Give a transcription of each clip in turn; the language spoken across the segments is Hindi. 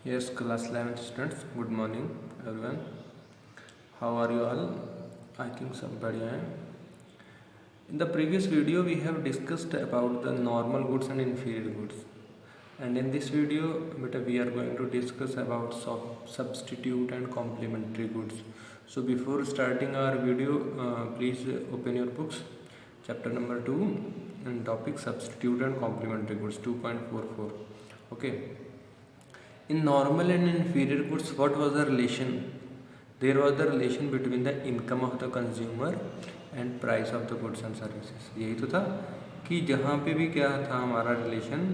Yes, class 11th students, good morning everyone. How are you all? I think सब बढ़िया है. In the previous video we have discussed about the normal goods and inferior goods. And in this video we are going to discuss about substitute and complementary goods. So before starting our video, please open your books. Chapter number 2 and topic substitute and complementary goods 2.44. Okay. In normal and inferior goods, what was the relation? There was the relation between the income of the consumer and price of the goods and services. यही तो था कि जहाँ पे भी क्या था हमारा रिलेशन,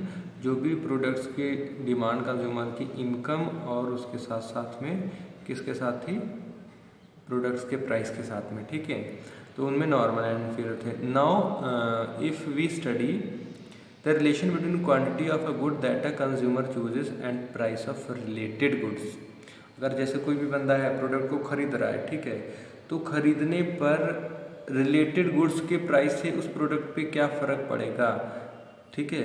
जो भी प्रोडक्ट्स की डिमांड कंज्यूमर की इनकम और उसके साथ साथ में किसके साथ थी, प्रोडक्ट्स के प्राइस के साथ में. ठीक है, तो उनमें नॉर्मल एंड इन्फीरियर थे. Now if we study the relation between quantity of a good that a consumer chooses and price of related goods. अगर जैसे कोई भी बंदा है प्रोडक्ट को खरीद रहा है, ठीक है, तो खरीदने पर रिलेटेड गुड्स के प्राइस से उस प्रोडक्ट पे क्या फ़र्क पड़ेगा, ठीक है,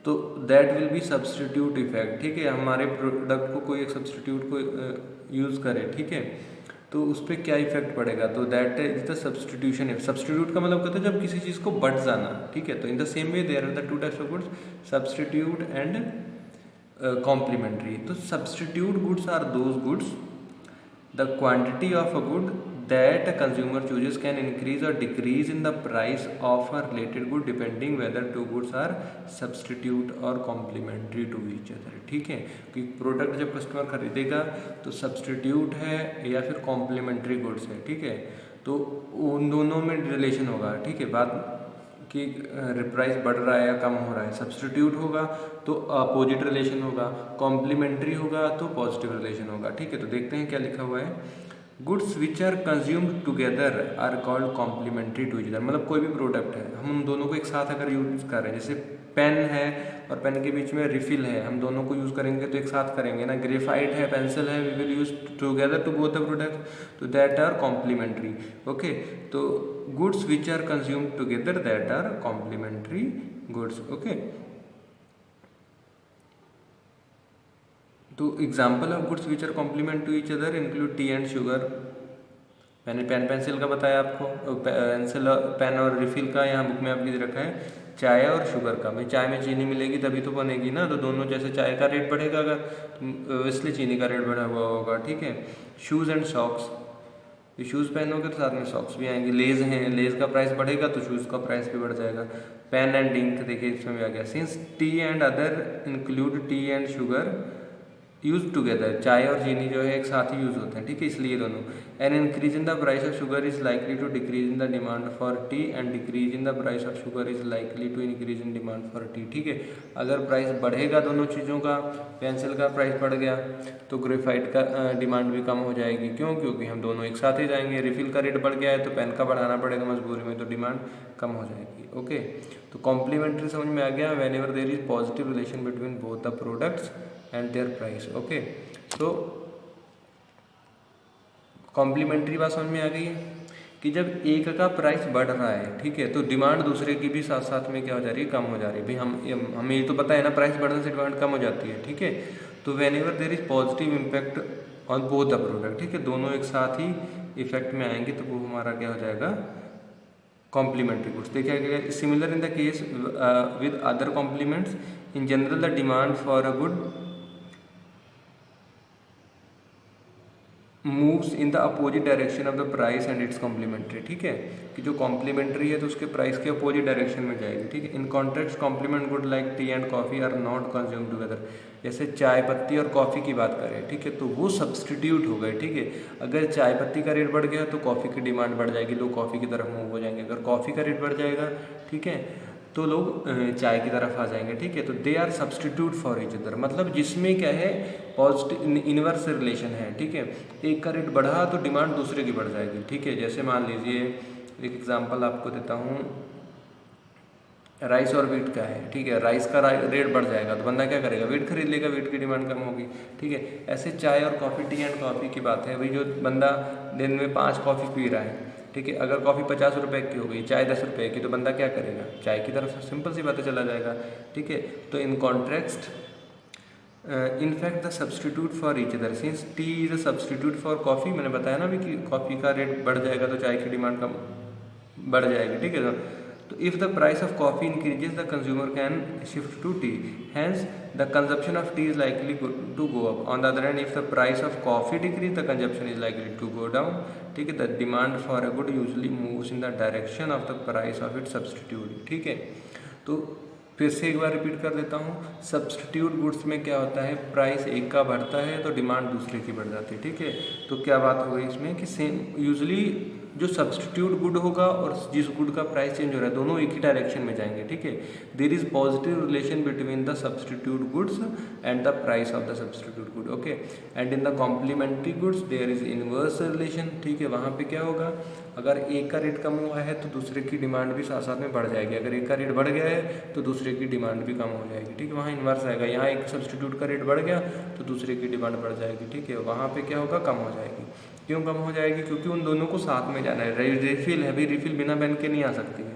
तो that will be substitute effect. ठीक है, हमारे प्रोडक्ट को कोई एक सब्सटीट्यूट को यूज़ करे, ठीक है, तो उस पर क्या इफेक्ट पड़ेगा, तो that is the substitution. Substitute का मतलब कहते हैं जब किसी चीज़ को बढ़ जाना. ठीक है, तो in the same way there are the two types of goods, substitute and complementary. तो substitute goods are those goods the quantity of a good that a consumer chooses can increase or decrease in the price of a related good depending whether two goods are substitute or complementary to each other. ठीक है, कि प्रोडक्ट जब कस्टमर खरीदेगा तो सब्सटीट्यूट है या फिर कॉम्प्लीमेंट्री गुड्स है. ठीक है, तो उन दोनों में रिलेशन होगा. ठीक है, बात कि प्राइस बढ़ रहा है या कम हो रहा है. सब्सटीट्यूट होगा तो अपोजिट रिलेशन होगा, कॉम्प्लीमेंट्री होगा तो पॉजिटिव रिलेशन होगा. ठीक है, तो देखते हैं क्या लिखा हुआ है. Goods which are consumed together are called complementary to each other. मतलब कोई भी प्रोडक्ट है, हम उन दोनों को एक साथ अगर यूज़ कर रहे हैं, जैसे पेन है और पेन के बीच में रिफिल है, हम दोनों को यूज़ करेंगे तो एक साथ करेंगे ना. ग्रेफाइट है, पेंसिल है, we will use together to both the product, तो दैट आर कॉम्प्लीमेंट्री. ओके, तो goods which are consumed together that are complementary goods. Okay, तो example of goods which are complement to each other include tea and sugar. मैंने पेन पेंसिल का बताया आपको, पेंसिल पेन और रिफिल का यहाँ बुक में आपकी रखा है. चाय और शुगर का, भाई चाय में चीनी मिलेगी तभी तो बनेगी ना, तो दोनों जैसे चाय का रेट बढ़ेगा अगर, इसलिए चीनी का रेट बढ़ा हुआ होगा. ठीक है, शूज़ एंड सॉक्स, शूज़ पहनोगे तो साथ में सॉक्स भी आएंगे. लेज़ हैं, लेज़ का प्राइस बढ़ेगा तो शूज़ का प्राइस भी बढ़ जाएगा. पेन एंड इंक, देखिए इसमें भी आ गया. Since T and other include tea and sugar use together, चाय और चीनी जो है एक साथ ही यूज होते हैं. ठीक है, इसलिए दोनों. An increase in the price of sugar is likely to decrease in the demand for tea and decrease in the price of sugar is likely to increase in demand for tea. ठीक है, अगर प्राइस बढ़ेगा दोनों चीज़ों का, पेंसिल का प्राइस बढ़ गया तो ग्रेफाइट का डिमांड भी कम हो जाएगी. क्यों? क्योंकि हम दोनों एक साथ ही जाएंगे. रिफिल का रेट बढ़ गया है तो पेन का बढ़ाना पड़ेगा मजबूरी में, तो डिमांड कम हो जाएगी. ओके, तो कॉम्प्लीमेंट्री समझ में आ गया. Whenever there is positive relation between both the products and their price. Okay, तो कॉम्प्लीमेंट्री बात समझ में आ गई है कि जब एक का प्राइस बढ़ रहा है, ठीक है, तो डिमांड दूसरे की भी साथ साथ में क्या हो जा रही है, कम हो जा रही है. भाई हमें ये तो पता है ना, प्राइस बढ़ने से डिमांड कम हो जाती है. ठीक है, तो whenever there is positive impact on both the product, ठीक है, दोनों एक साथ ही इफेक्ट में आएंगे तो वो हमारा क्या हो जाएगा, कॉम्प्लीमेंट्री गुड्स. देखिए गया. Similar in the case with other complements, in general the demand for a good moves in the opposite direction of the price and its complementary. ठीक है, कि जो कॉम्प्लीमेंट्री है तो उसके प्राइस के अपोजिट डायरेक्शन में जाएगी. ठीक है, in context complement good like tea and coffee are not consume together. जैसे चाय पत्ती और कॉफ़ी की बात करें, ठीक है, तो वो सब्सटीट्यूट हो गए. ठीक है, अगर चाय पत्ती का रेट बढ़ गया तो कॉफ़ी की डिमांड बढ़ जाएगी, लोग कॉफ़ी की तरफ मूव हो जाएंगे. अगर कॉफ़ी का रेट बढ़ जाएगा, ठीक है, तो लोग चाय की तरफ आ जाएंगे. ठीक है, तो they are substitute for each other. मतलब जिसमें क्या है, पॉजिटिव इनवर्स रिलेशन है. ठीक है, एक का रेट बढ़ा तो डिमांड दूसरे की बढ़ जाएगी. ठीक है, जैसे मान लीजिए एक एग्जांपल आपको देता हूँ, राइस और वीट का है. ठीक है, राइस का रेट बढ़ जाएगा तो बंदा क्या करेगा, वीट खरीद लेगा, वीट की डिमांड कम होगी. ठीक है, ऐसे चाय और कॉफ़ी, टी एंड कॉफ़ी की बात है. भाई जो बंदा दिन में 5 कॉफ़ी पी रहा है, ठीक है, अगर कॉफ़ी 50 रुपए की हो गई, चाय 10 रुपए की, तो बंदा क्या करेगा, चाय की तरफ सिंपल सी बातें चला जाएगा. ठीक है, तो in context in fact the substitute for each other, since tea is a substitute for coffee, मैंने बताया ना अभी कि कॉफ़ी का रेट बढ़ जाएगा तो चाय की डिमांड कम बढ़ जाएगी, ठीक है। तो if the price of coffee increases the consumer can shift to tea, hence the consumption of tea is likely to go up. On the other hand if the price of coffee decrease the consumption is likely to go down, ठीक है। The demand for a good usually moves in the direction of the price of its substitute, ठीक है। तो फिर से एक बार रिपीट कर देता हूँ, सब्सटीट्यूट गुड्स में क्या होता है, प्राइस एक का बढ़ता है तो डिमांड दूसरे की बढ़ जाती है, ठीक है। तो क्या बात हो गई इसमें कि सेम यूजली जो सब्सटीट्यूट गुड होगा और जिस गुड का प्राइस चेंज हो रहा है दोनों एक ही डायरेक्शन में जाएंगे, ठीक है। There is positive relation between the substitute goods and the price of the substitute good, okay. And in the complementary goods there is inverse relation, ठीक है। वहाँ पे क्या होगा, अगर एक का रेट कम हुआ है तो दूसरे की डिमांड भी साथ साथ में बढ़ जाएगी, अगर एक का रेट बढ़ गया है तो दूसरे की डिमांड भी कम हो जाएगी, ठीक है। वहाँ इन्वर्स आएगा, यहाँ एक सब्सटीट्यूट का रेट बढ़ गया तो दूसरे की डिमांड बढ़ जाएगी, ठीक है। वहाँ पे क्या होगा, कम हो जाएगी। क्यों कम हो जाएगी, क्योंकि उन दोनों को साथ में जाना है। रिफिल है भाई, रिफिल बिना बन के नहीं आ सकती है,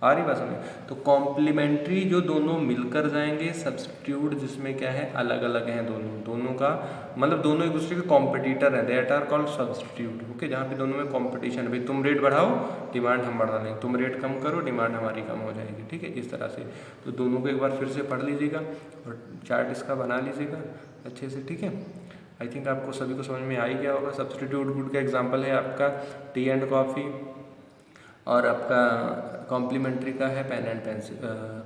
आ रही बात समझ। तो कॉम्प्लीमेंट्री जो दोनों मिलकर जाएंगे, सब्सटीट्यूट जिसमें क्या है अलग अलग हैं दोनों का मतलब दोनों एक दूसरे के कॉम्पिटिटर हैं, that are called substitute, okay. जहाँ पे दोनों में कॉम्पिटिशन है, भाई तुम रेट बढ़ाओ डिमांड हम बढ़ा लेंगे, तुम रेट कम करो डिमांड हमारी कम हो जाएगी, ठीक है, इस तरह से। तो दोनों को एक बार फिर से पढ़ लीजिएगा और चार्ट इसका बना लीजिएगा अच्छे से, ठीक है। आई थिंक आपको सभी को समझ में आ ही गया होगा। सब्सटीट्यूट गुड का एग्जांपल है आपका टी एंड कॉफ़ी, और आपका कॉम्प्लीमेंट्री का है pen and pencil,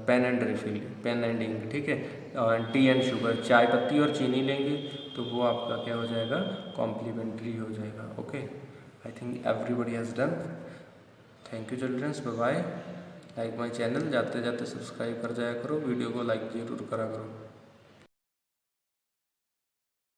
pen and refill, pen and ink, ठीक है। और टी एंड शुगर, चाय पत्ती और चीनी लेंगे तो वो आपका क्या हो जाएगा, कॉम्प्लीमेंट्री हो जाएगा, okay. I think everybody has done. Thank you childrens, bye bye. Like my channel, जाते जाते सब्सक्राइब कर जाया करो, वीडियो को लाइक जरूर करा करो।